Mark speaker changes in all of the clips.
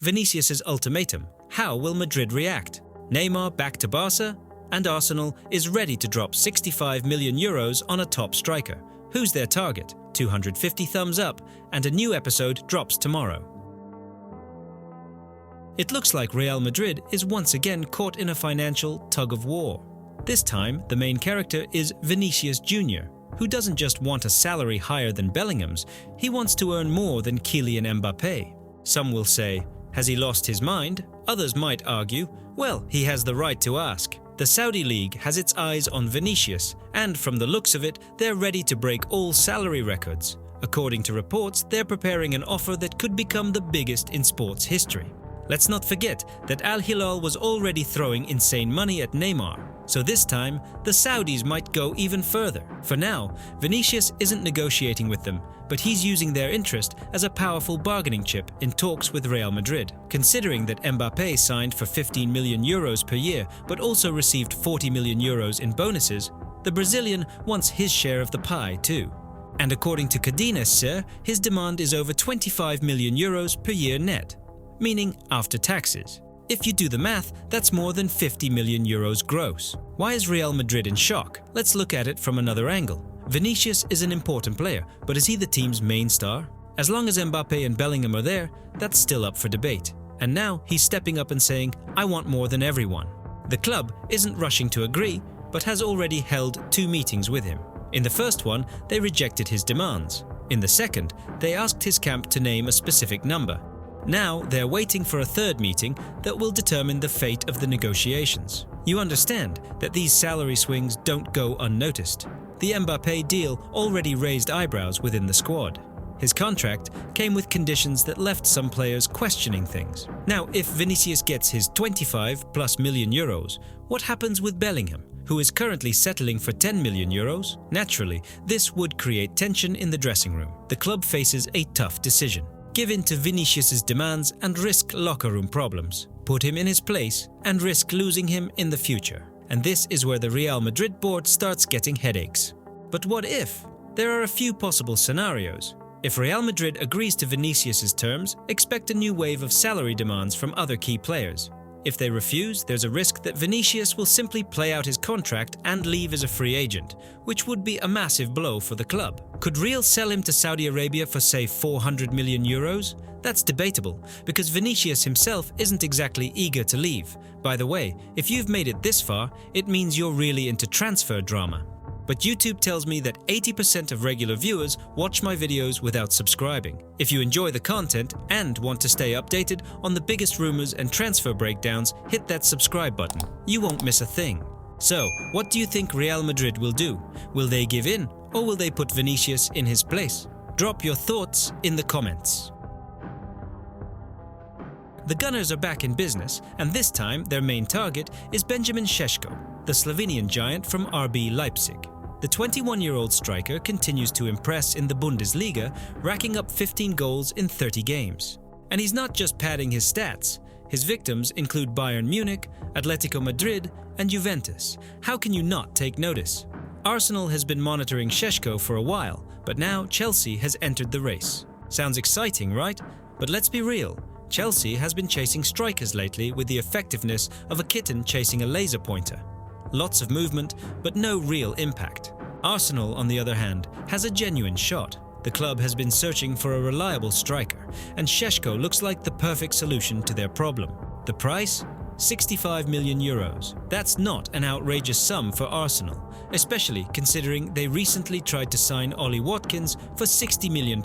Speaker 1: Vinicius' ultimatum. How will Madrid react? Neymar back to Barca? And Arsenal is ready to drop 65 million euros on a top striker. Who's their target? 250 thumbs up, and a new episode drops tomorrow. It looks like Real Madrid is once again caught in a financial tug-of-war. This time, the main character is Vinicius Jr., who doesn't just want a salary higher than Bellingham's, he wants to earn more than Kylian Mbappé. Some will say, has he lost his mind? Others might argue, well, he has the right to ask. The Saudi League has its eyes on Vinicius, and from the looks of it, they're ready to break all salary records. According to reports, they're preparing an offer that could become the biggest in sports history. Let's not forget that Al Hilal was already throwing insane money at Neymar, so this time, the Saudis might go even further. For now, Vinicius isn't negotiating with them, but he's using their interest as a powerful bargaining chip in talks with Real Madrid. Considering that Mbappé signed for 15 million euros per year, but also received 40 million euros in bonuses, the Brazilian wants his share of the pie too. And according to Cadena Ser, his demand is over 25 million euros per year net, meaning after taxes. If you do the math, that's more than 50 million euros gross. Why is Real Madrid in shock? Let's look at it from another angle. Vinicius is an important player, but is he the team's main star? As long as Mbappé and Bellingham are there, that's still up for debate. And now he's stepping up and saying, I want more than everyone. The club isn't rushing to agree, but has already held 2 meetings with him. In the first one, they rejected his demands. In the second, they asked his camp to name a specific number. Now they're waiting for a third meeting that will determine the fate of the negotiations. You understand that these salary swings don't go unnoticed. The Mbappé deal already raised eyebrows within the squad. His contract came with conditions that left some players questioning things. Now, if Vinicius gets his 25+ million euros, what happens with Bellingham, who is currently settling for 10 million euros? Naturally, this would create tension in the dressing room. The club faces a tough decision. Give in to Vinicius' demands and risk locker room problems. Put him in his place and risk losing him in the future. And this is where the Real Madrid board starts getting headaches. But what if? There are a few possible scenarios. If Real Madrid agrees to Vinicius' terms, expect a new wave of salary demands from other key players. If they refuse, there's a risk that Vinicius will simply play out his contract and leave as a free agent, which would be a massive blow for the club. Could Real sell him to Saudi Arabia for, say, 400 million euros? That's debatable, because Vinicius himself isn't exactly eager to leave. By the way, if you've made it this far, it means you're really into transfer drama. But YouTube tells me that 80% of regular viewers watch my videos without subscribing. If you enjoy the content and want to stay updated on the biggest rumors and transfer breakdowns, hit that subscribe button. You won't miss a thing. So, what do you think Real Madrid will do? Will they give in, or will they put Vinicius in his place? Drop your thoughts in the comments. The Gunners are back in business, and this time their main target is Benjamin Šeško, the Slovenian giant from RB Leipzig. The 21-year-old striker continues to impress in the Bundesliga, racking up 15 goals in 30 games. And he's not just padding his stats. His victims include Bayern Munich, Atletico Madrid, and Juventus. How can you not take notice? Arsenal has been monitoring Šeško for a while, but now Chelsea has entered the race. Sounds exciting, right? But let's be real. Chelsea has been chasing strikers lately with the effectiveness of a kitten chasing a laser pointer. Lots of movement, but no real impact. Arsenal, on the other hand, has a genuine shot. The club has been searching for a reliable striker, and Šeško looks like the perfect solution to their problem. The price? 65 million euros. That's not an outrageous sum for Arsenal, especially considering they recently tried to sign Ollie Watkins for £60 million,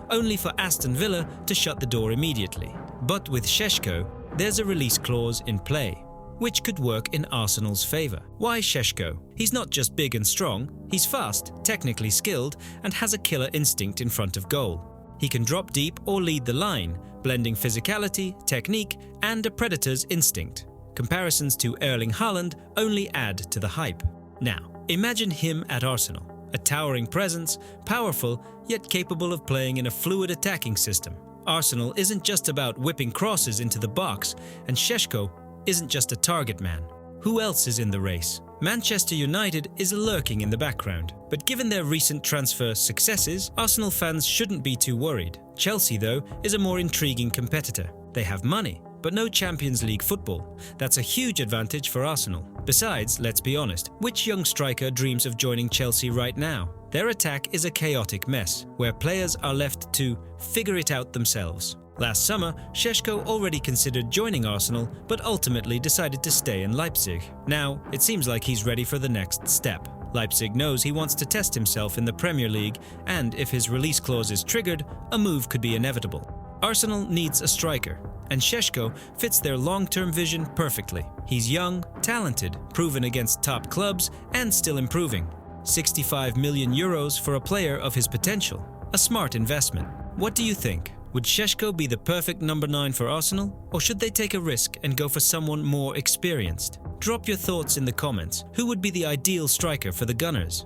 Speaker 1: only for Aston Villa to shut the door immediately. But with Šeško, there's a release clause in play, which could work in Arsenal's favour. Why Šeško? He's not just big and strong, he's fast, technically skilled, and has a killer instinct in front of goal. He can drop deep or lead the line, blending physicality, technique, and a predator's instinct. Comparisons to Erling Haaland only add to the hype. Now, imagine him at Arsenal. A towering presence, powerful, yet capable of playing in a fluid attacking system. Arsenal isn't just about whipping crosses into the box, and Šeško isn't just a target man. Who else is in the race? Manchester United is lurking in the background, but given their recent transfer successes, Arsenal fans shouldn't be too worried. Chelsea, though, is a more intriguing competitor. they have money, but no Champions League football. That's a huge advantage for Arsenal. Besides, let's be honest, which young striker dreams of joining Chelsea right now? Their attack is a chaotic mess, where players are left to figure it out themselves. Last summer, Šeško already considered joining Arsenal, but ultimately decided to stay in Leipzig. Now, it seems like he's ready for the next step. Leipzig knows he wants to test himself in the Premier League, and if his release clause is triggered, a move could be inevitable. Arsenal needs a striker, and Šeško fits their long-term vision perfectly. He's young, talented, proven against top clubs, and still improving. 65 million euros for a player of his potential. A smart investment. What do you think? Would Šeško be the perfect number 9 for Arsenal, or should they take a risk and go for someone more experienced? Drop your thoughts in the comments. Who would be the ideal striker for the Gunners?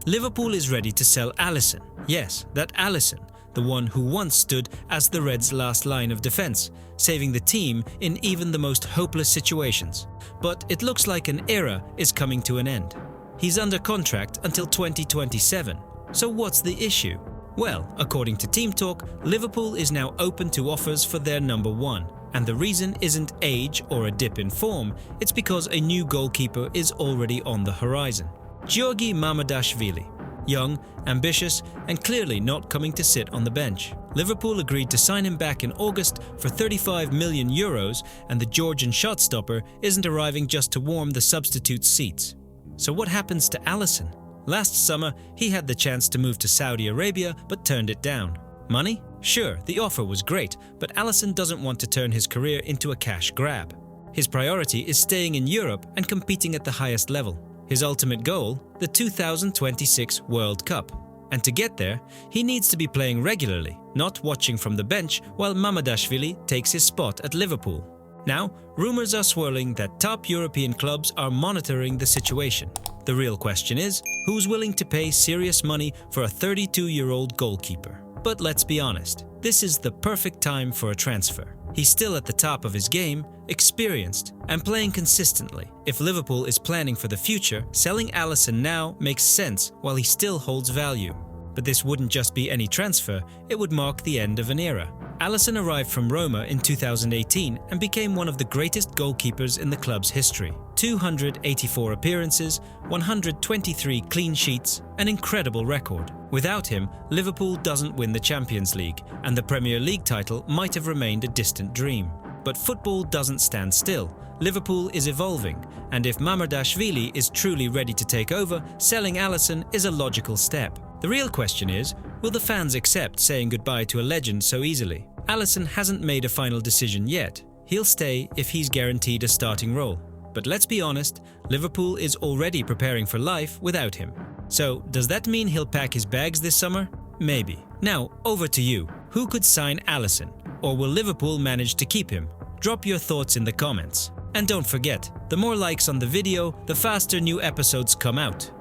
Speaker 1: Liverpool is ready to sell Alisson. Yes, that Alisson, the one who once stood as the Reds' last line of defense, saving the team in even the most hopeless situations. But it looks like an era is coming to an end. He's under contract until 2027. So what's the issue? Well, according to Team Talk, Liverpool is now open to offers for their number 1. And the reason isn't age or a dip in form, it's because a new goalkeeper is already on the horizon. Georgi Mamardashvili. Young, ambitious, and clearly not coming to sit on the bench. Liverpool agreed to sign him back in August for 35 million euros, and the Georgian shotstopper isn't arriving just to warm the substitute seats. So what happens to Alisson? Last summer, he had the chance to move to Saudi Arabia but turned it down. Money? Sure, the offer was great, but Alisson doesn't want to turn his career into a cash grab. His priority is staying in Europe and competing at the highest level. His ultimate goal? The 2026 World Cup. And to get there, he needs to be playing regularly, not watching from the bench while Mamardashvili takes his spot at Liverpool. Now, rumors are swirling that top European clubs are monitoring the situation. The real question is, who's willing to pay serious money for a 32-year-old goalkeeper? But let's be honest, this is the perfect time for a transfer. He's still at the top of his game, experienced, and playing consistently. If Liverpool is planning for the future, selling Alisson now makes sense while he still holds value. But this wouldn't just be any transfer, it would mark the end of an era. Alisson arrived from Roma in 2018 and became one of the greatest goalkeepers in the club's history. 284 appearances, 123 clean sheets, an incredible record. Without him, Liverpool doesn't win the Champions League, and the Premier League title might have remained a distant dream. But football doesn't stand still. Liverpool is evolving, and if Mamardashvili is truly ready to take over, selling Alisson is a logical step. The real question is, will the fans accept saying goodbye to a legend so easily? Alisson hasn't made a final decision yet. He'll stay if he's guaranteed a starting role. But let's be honest, Liverpool is already preparing for life without him. So, does that mean he'll pack his bags this summer? Maybe. Now, over to you. Who could sign Alisson? Or will Liverpool manage to keep him? Drop your thoughts in the comments. And don't forget, the more likes on the video, the faster new episodes come out.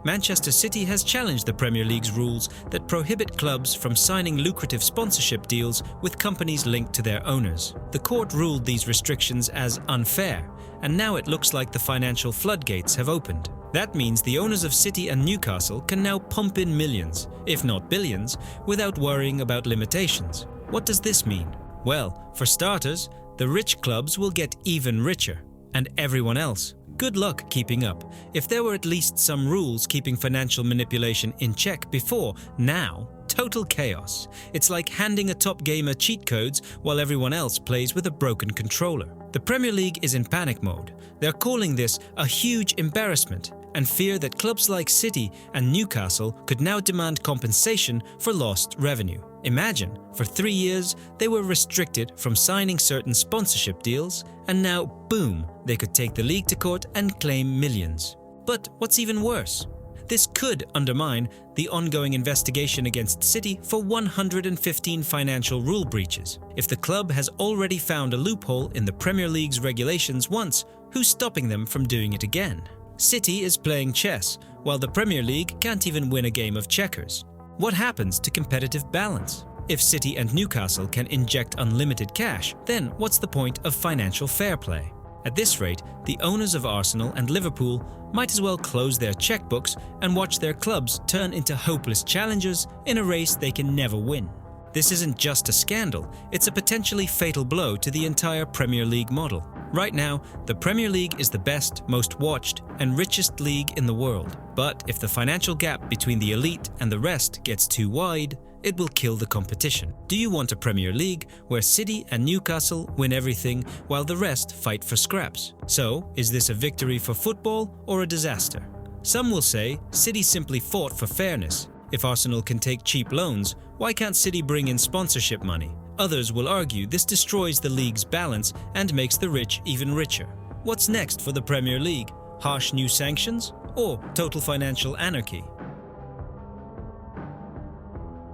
Speaker 1: Manchester City has challenged the Premier League's rules that prohibit clubs from signing lucrative sponsorship deals with companies linked to their owners. The court ruled these restrictions as unfair, and now it looks like the financial floodgates have opened. That means the owners of City and Newcastle can now pump in millions, if not billions, without worrying about limitations. What does this mean? Well, for starters, the rich clubs will get even richer, and everyone else. Good luck keeping up. If there were at least some rules keeping financial manipulation in check before, now, total chaos. It's like handing a top gamer cheat codes while everyone else plays with a broken controller. The Premier League is in panic mode. They're calling this a huge embarrassment and fear that clubs like City and Newcastle could now demand compensation for lost revenue. Imagine, for 3 years, they were restricted from signing certain sponsorship deals, and now, boom, they could take the league to court and claim millions. But what's even worse? This could undermine the ongoing investigation against City for 115 financial rule breaches. If the club has already found a loophole in the Premier League's regulations once, who's stopping them from doing it again? City is playing chess, while the Premier League can't even win a game of checkers. What happens to competitive balance? If City and Newcastle can inject unlimited cash, then what's the point of financial fair play? At this rate, the owners of Arsenal and Liverpool might as well close their checkbooks and watch their clubs turn into hopeless challengers in a race they can never win. This isn't just a scandal, it's a potentially fatal blow to the entire Premier League model. Right now, the Premier League is the best, most watched, and richest league in the world. But if the financial gap between the elite and the rest gets too wide, it will kill the competition. Do you want a Premier League where City and Newcastle win everything while the rest fight for scraps? So, is this a victory for football or a disaster? Some will say City simply fought for fairness. If Arsenal can take cheap loans, why can't City bring in sponsorship money? Others will argue this destroys the league's balance and makes the rich even richer. What's next for the Premier League? Harsh new sanctions or total financial anarchy?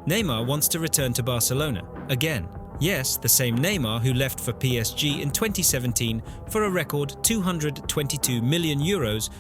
Speaker 1: Neymar wants to return to Barcelona again. Yes, the same Neymar who left for PSG in 2017 for a record €222 million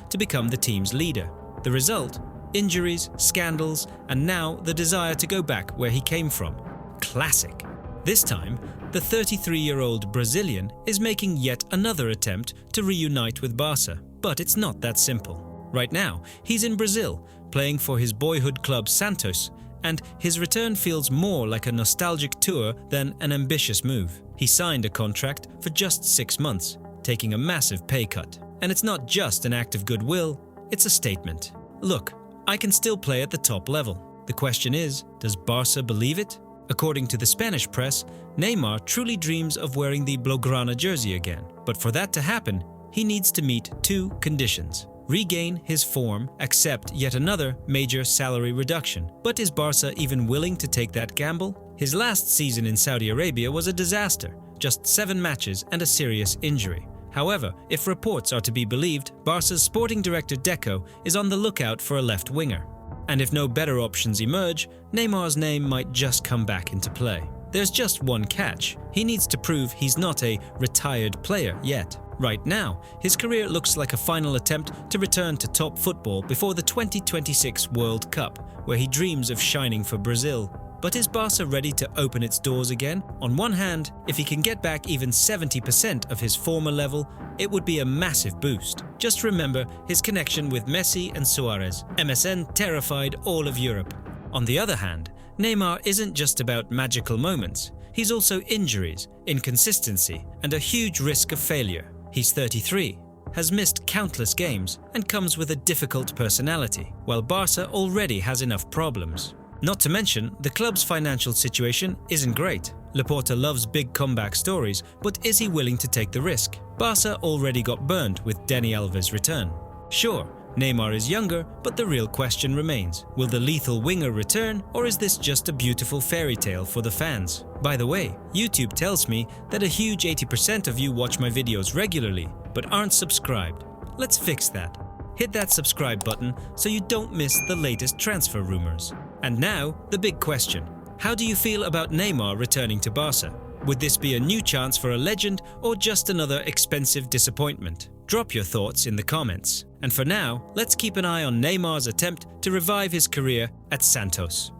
Speaker 1: to become the team's leader. The result? Injuries, scandals, and now the desire to go back where he came from. Classic. This time, the 33-year-old Brazilian is making yet another attempt to reunite with Barca, but it's not that simple. Right now, he's in Brazil, playing for his boyhood club Santos, and his return feels more like a nostalgic tour than an ambitious move. He signed a contract for just 6 months, taking a massive pay cut. And it's not just an act of goodwill, it's a statement. Look, I can still play at the top level. The question is, does Barca believe it? According to the Spanish press, Neymar truly dreams of wearing the Blaugrana jersey again. But for that to happen, he needs to meet 2 conditions. Regain his form, accept yet another major salary reduction. But is Barca even willing to take that gamble? His last season in Saudi Arabia was a disaster, just 7 matches and a serious injury. However, if reports are to be believed, Barca's sporting director Deco is on the lookout for a left winger. And if no better options emerge, Neymar's name might just come back into play. There's just one catch. He needs to prove he's not a retired player yet. Right now, his career looks like a final attempt to return to top football before the 2026 World Cup, where he dreams of shining for Brazil. But is Barca ready to open its doors again? On one hand, if he can get back even 70% of his former level, it would be a massive boost. Just remember his connection with Messi and Suarez. MSN terrified all of Europe. On the other hand, Neymar isn't just about magical moments. He's also injuries, inconsistency, and a huge risk of failure. He's 33, has missed countless games, and comes with a difficult personality, while Barca already has enough problems. Not to mention, the club's financial situation isn't great. Laporta loves big comeback stories, but is he willing to take the risk? Barca already got burned with Dani Alves' return. Sure, Neymar is younger, but the real question remains. Will the lethal winger return, or is this just a beautiful fairy tale for the fans? By the way, YouTube tells me that a huge 80% of you watch my videos regularly, but aren't subscribed. Let's fix that. Hit that subscribe button so you don't miss the latest transfer rumors. And now, the big question. How do you feel about Neymar returning to Barca? Would this be a new chance for a legend or just another expensive disappointment? Drop your thoughts in the comments. And for now, let's keep an eye on Neymar's attempt to revive his career at Santos.